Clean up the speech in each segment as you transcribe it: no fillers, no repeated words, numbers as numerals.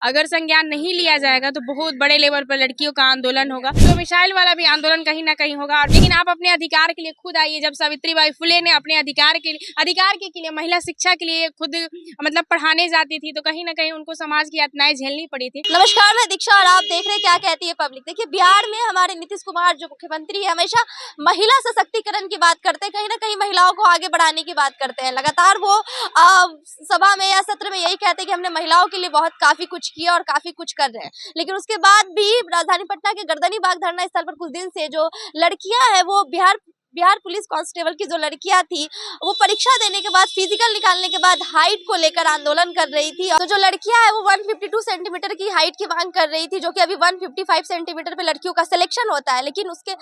अगर संज्ञान नहीं लिया जाएगा तो बहुत बड़े लेवल पर लड़कियों का आंदोलन होगा। तो मिसाइल वाला भी आंदोलन कहीं ना कहीं होगा। लेकिन आप अपने अधिकार के लिए खुद आइए। जब सावित्रीबाई फुले ने अपने अधिकार के लिए महिला शिक्षा के लिए खुद मतलब पढ़ाने जाती थी, तो कहीं ना कहीं उनको समाज की यातनाएं झेलनी पड़ी थी। नमस्कार, मैं दीक्षा और आप देख रहे हैं क्या कहती है पब्लिक। देखिए, बिहार में हमारे नीतीश कुमार जो मुख्यमंत्री है हमेशा महिला सशक्तिकरण की बात करते हैं, कहीं ना कहीं महिलाओं को आगे बढ़ाने की बात करते हैं। लगातार वो सभा में या सत्र में यही कहते हैं कि हमने महिलाओं के लिए काफी कुछ किया और काफी कुछ कर रहे हैं। लेकिन उसके बाद भी राजधानी पटना के गर्दनी बाग धरना स्थल पर कुछ दिन से जो लड़कियां हैं वो बिहार पुलिस कांस्टेबल की जो लड़कियां थी वो परीक्षा देने के बाद फिजिकल निकालने के बाद हाइट को लेकर आंदोलन कर रही थी। तो जो लड़कियां है वो 152 सेंटीमीटर की हाइट की मांग कर रही थी, जो कि अभी 155 सेंटीमीटर पे लड़कियों का सिलेक्शन होता है। लेकिन उसके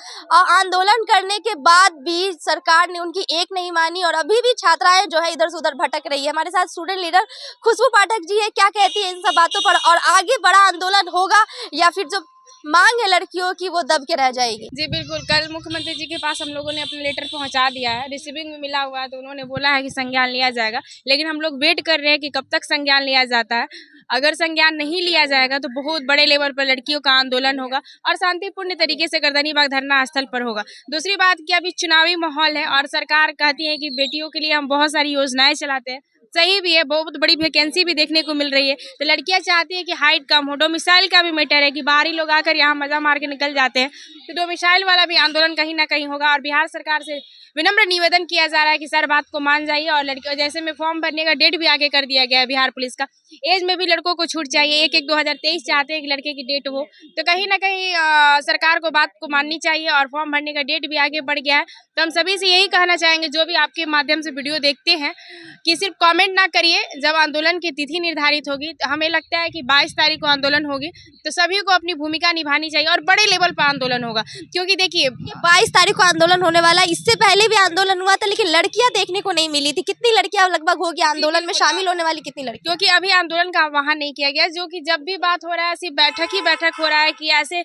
आंदोलन करने के बाद भी सरकार ने उनकी एक नहीं मानी और अभी भी छात्राएं जो है इधर से उधर भटक रही है। हमारे साथ स्टूडेंट लीडर खुशबू पाठक जी है, क्या कहती है इन सब बातों पर, और आगे बड़ा आंदोलन होगा या फिर जो मांग है लड़कियों की वो दब के रह जाएगी? जी बिल्कुल, कल मुख्यमंत्री जी के पास हम लोगों ने अपना लेटर पहुंचा दिया है, रिसीविंग में मिला हुआ है, तो उन्होंने बोला है कि संज्ञान लिया जाएगा। लेकिन हम लोग वेट कर रहे हैं कि कब तक संज्ञान लिया जाता है। अगर संज्ञान नहीं लिया जाएगा तो बहुत बड़े लेवल पर लड़कियों का आंदोलन होगा और शांतिपूर्ण तरीके से गर्दनी बाग धरना स्थल पर होगा। दूसरी बात कि अभी चुनावी माहौल है और सरकार कहती है कि बेटियों के लिए हम बहुत सारी योजनाएं चलाते हैं। सही भी है, बहुत बड़ी वैकेंसी भी देखने को मिल रही है। तो लड़कियां चाहती है कि हाइट कम हो। डोमिसाइल का भी मैटर है कि बाहरी लोग आकर यहाँ मजा मार के निकल जाते हैं। तो डोमिसाइल वाला भी आंदोलन कहीं ना कहीं होगा और बिहार सरकार से विनम्र निवेदन किया जा रहा है कि सर बात को मान जाइए। और लड़कियों जैसे में फॉर्म भरने का डेट भी आगे कर दिया गया है बिहार पुलिस का। एज में भी लड़कों को छूट चाहिए, 1/1/2023 चाहते हैं कि लड़के की डेट हो। तो कहीं ना कहीं सरकार को बात को माननी चाहिए और फॉर्म भरने का डेट भी आगे बढ़ गया है। तो हम सभी से यही कहना चाहेंगे जो भी आपके माध्यम से वीडियो देखते हैं कि सिर्फ कमेंट ना करिए। जब आंदोलन की तिथि निर्धारित होगी तो हमें लगता है कि 22 तारीख को आंदोलन होगी, तो सभी को अपनी भूमिका निभानी चाहिए और बड़े लेवल पर आंदोलन होगा। क्योंकि देखिए 22 तारीख को आंदोलन होने वाला है। इससे पहले भी आंदोलन हुआ था लेकिन लड़कियां देखने को नहीं मिली थी। कितनी लड़कियां लगभग होगी आंदोलन में शामिल होने वाली, कितनी लड़कियां? क्योंकि अभी आंदोलन का आह्वान नहीं किया गया, जो कि जब भी बात हो रहा है सिर्फ बैठक हो रहा है कि ऐसे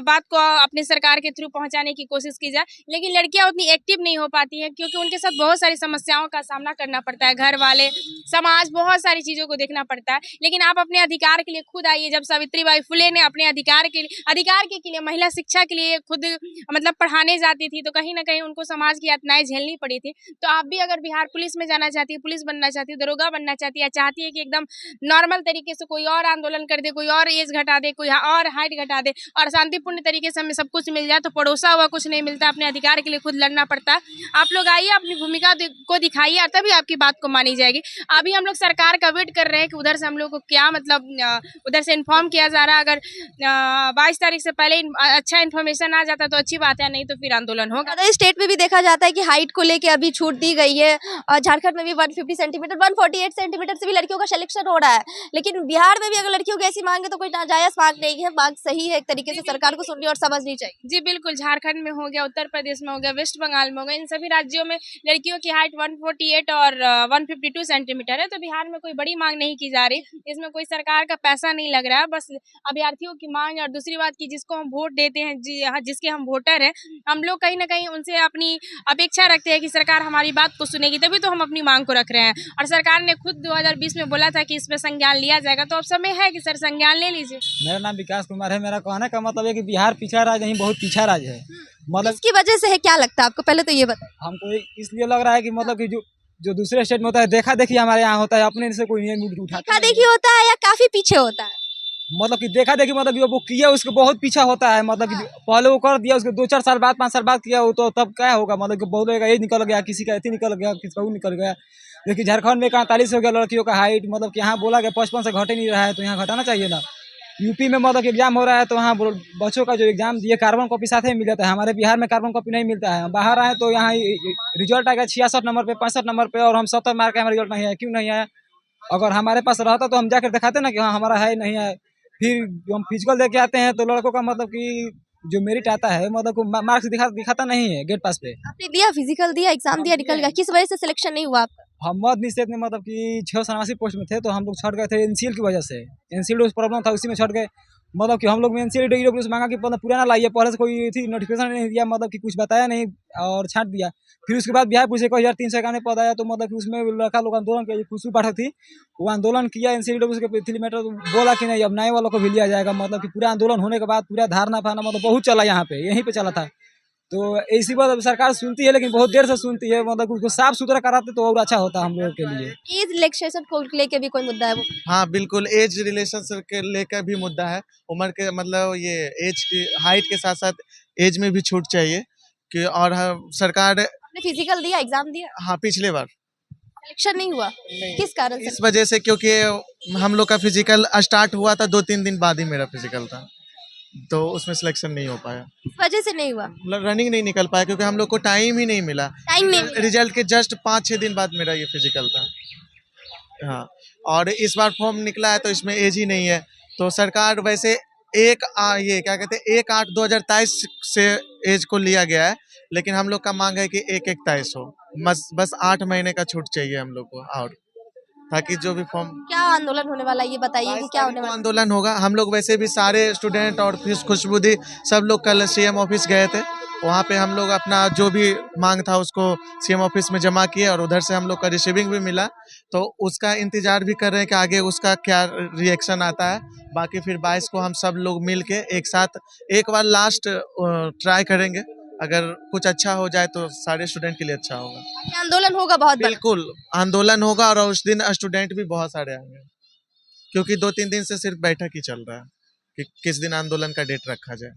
बात को अपने सरकार के थ्रू पहुंचाने की कोशिश की जाए। लेकिन लड़कियां उतनी एक्टिव नहीं हो पाती है क्योंकि उनके साथ बहुत सारी समस्याओं का सामना करना पड़ता है, घर वाले, समाज, बहुत सारी चीजों को देखना पड़ता है। लेकिन आप अपने अधिकार के लिए खुद आइए। जब सावित्रीबाई फुले ने अपने अधिकार के लिए महिला शिक्षा के लिए खुद मतलब पढ़ाने जाती थी, तो कहीं ना कहीं उनको समाज की यातनाएं झेलनी पड़ी थी। तो आप भी अगर बिहार पुलिस में जाना चाहती है, पुलिस बनना चाहती है, दरोगा बनना चाहती है, चाहती है कि एकदम नॉर्मल तरीके से कोई और आंदोलन कर दे, कोई और एज घटा दे, कोई और हाइट घटा दे और शांतिपूर्ण तरीके से हमें सब कुछ मिल जाए, तो पड़ोसा हुआ कुछ नहीं मिलता। अपने अधिकार के लिए खुद लड़ना पड़ता है। आप लोग आइए, अपनी भूमिका को दिखाइए और तभी आपकी बात को मानी जाएगी। अभी हम लोग सरकार का वेट कर रहे हैं कि उधर से हम लोग को क्या मतलब उधर से इन्फॉर्म किया जा रहा है। अगर 22 तारीख से पहले अच्छा इन्फॉर्मेशन आ जाता तो अच्छी बात है, नहीं तो फिर आंदोलन होगा। अदर स्टेट में भी देखा जाता है कि हाइट को लेके अभी छूट दी गई है। झारखंड में भी 150 सेंटीमीटर 148 सेंटीमीटर से भी लड़कियों का सिलेक्शन हो रहा है। लेकिन बिहार में भी अगर लड़कियों की ऐसी मांग है तो कोई नाजायज मांग नहीं है, मांग सही है। एक तरीके से सरकार को सुननी और समझनी चाहिए। जी बिल्कुल, झारखंड में हो गया, उत्तर प्रदेश में हो गया, वेस्ट बंगाल में हो गया, इन सभी राज्यों में लड़कियों की हाइट 148 और 152 सेंटीमीटर है। तो बिहार में कोई बड़ी मांग नहीं की जा रही, इसमें कोई सरकार का पैसा नहीं लग रहा है, बस अभ्यर्थियों की मांग। और दूसरी बात की जिसको हम वोट देते हैं, जिसके हम वोटर हैं, हम लोग कहीं ना कहीं उनसे अपनी अपेक्षा रखते हैं कि सरकार हमारी बात को सुनेगी, तभी तो हम अपनी मांग को रख रहे हैं। और सरकार ने खुद 2020 में बोला था कि इस पे संज्ञान लिया जाएगा, तो अब समय है कि सर संज्ञान ले लीजिए। मेरा नाम विकास कुमार है। मेरा कहने का मतलब है कि बिहार पिछड़ा राज्य नहीं, बहुत पिछड़ा राज्य है। मतलब इसकी वजह से है, क्या लगता है आपको? पहले तो ये बताइए। हमको इसलिए लग रहा है कि मतलब कि जो दूसरे स्टेट में होता है देखा देखी हमारे यहाँ होता है, अपने से कोई नियम उठाता देखा देखी होता है या काफी पीछे होता है? मतलब कि देखा देखी मतलब कि वो किया उसके बहुत पीछा होता है। मतलब कि पहले वो कर दिया, उसके 2-4 साल बाद 5 साल बाद किया वो, तो तब क्या होगा? मतलब कि बहुत लोगों का एज निकल गया, किसी का एथी निकल गया, किसी का वो निकल गया। देखिए झारखंड में 41 हो गया लड़कियों का हाइट, मतलब कि यहाँ बोला गया 55 से घटे नहीं रहा है, तो यहाँ घटाना चाहिए ना। यूपी में मतलब एग्जाम हो रहा है तो वहाँ बच्चों का जो एग्जाम दिए कार्बन कॉपी साथ ही मिल जाता है। हमारे बिहार में कार्बन कॉपी नहीं मिलता है। बाहर आए तो यहाँ रिजल्ट आएगा 66 नंबर पे, 65 नंबर पे, और हम 70 मार्क हमारा रिजल्ट नहीं है। क्यों नहीं है? अगर हमारे पास रहता तो हम जाकर दिखाते ना कि हाँ हमारा है नहीं है। फिर हम फिजिकल दे के आते हैं तो लड़कों का मतलब कि जो मेरिट आता है मतलब को मार्क्स दिखाता नहीं है गेट पास पे। आपने दिया, फिजिकल दिया, एग्जाम दिया, निकल गया, किस वजह से सिलेक्शन नहीं हुआ आपका? हम मध्य निषेध में मतलब कि 687 पोस्ट में थे, तो हम लोग छट गए थे एनसीएल की वजह से। एनसीएल प्रॉब्लम था, उसी में छट गए। मतलब कि हम लोग में NCLT से मांगा कि मतलब पुराना लाइए, पहले से कोई थी नोटिफिकेशन नहीं दिया, मतलब कि कुछ बताया नहीं और छांट दिया। फिर उसके बाद बिहार पुलिस 1391 पद आया, तो मतलब कि उसमें लड़का लोग आंदोलन किया, खुशबू पाठक थी, वो आंदोलन किया NCLT के 3 मीटर, बोला कि नहीं अब नए वालों को भी लिया जाएगा। मतलब कि पूरा आंदोलन होने के बाद पूरा धारना फाना मतलब बहुत चला यहाँ पे, यहीं पे चला था। तो इसी बात सरकार सुनती है, लेकिन बहुत देर से सुनती है, मतलब उसको साफ सुथरा कराते तो और अच्छा होता हम लोगों के लिए। एज रिलैक्सेशन को लेके भी कोई मुद्दा है वो? हाँ बिल्कुल, एज रिलेशन के लेकर भी मुद्दा है। उम्र के मतलब ये एज की हाइट के साथ साथ एज में भी छूट चाहिए कि और सरकार। आपने फिजिकल दिया, एग्जाम दिया, हाँ पिछले बार सिलेक्शन नहीं हुआ, किस कारण इस से? वजह से, क्योंकि हम लोग का फिजिकल स्टार्ट हुआ था 2-3 दिन बाद ही मेरा फिजिकल था, तो उसमें सिलेक्शन नहीं हो पाया। इस वजह से नहीं हुआ, मतलब रनिंग नहीं निकल पाया क्योंकि हम लोग को टाइम ही नहीं मिला। टाइम नहीं मिला। रिजल्ट के जस्ट 5-6 दिन बाद मेरा ये फिजिकल था। हाँ, और इस बार फॉर्म निकला है तो इसमें एज ही नहीं है, तो सरकार वैसे ये क्या कहते हैं 1/8/2023 से एज को लिया गया है, लेकिन हम लोग का मांग है कि 1/21 हो, बस 8 महीने का छूट चाहिए हम लोग को, और ताकि जो भी फॉर्म। क्या आंदोलन होने वाला है ये बताइए कि क्या होने वाला है? आंदोलन होगा। हम लोग वैसे भी सारे स्टूडेंट और फिर खुशबुदी सब लोग कल CM ऑफिस गए थे, वहाँ पे हम लोग अपना जो भी मांग था उसको CM ऑफिस में जमा किए, और उधर से हम लोग का रिसीविंग भी मिला, तो उसका इंतजार भी कर रहे हैं कि आगे उसका क्या रिएक्शन आता है। बाकी फिर 22 को हम सब लोग मिल के एक साथ एक बार लास्ट ट्राई करेंगे, अगर कुछ अच्छा हो जाए तो सारे स्टूडेंट के लिए अच्छा होगा। ये आंदोलन होगा बहुत बड़ा। बिल्कुल आंदोलन होगा, और उस दिन स्टूडेंट भी बहुत सारे आएंगे, क्योंकि 2-3 दिन से सिर्फ बैठक ही चल रहा है कि किस दिन आंदोलन का डेट रखा जाए।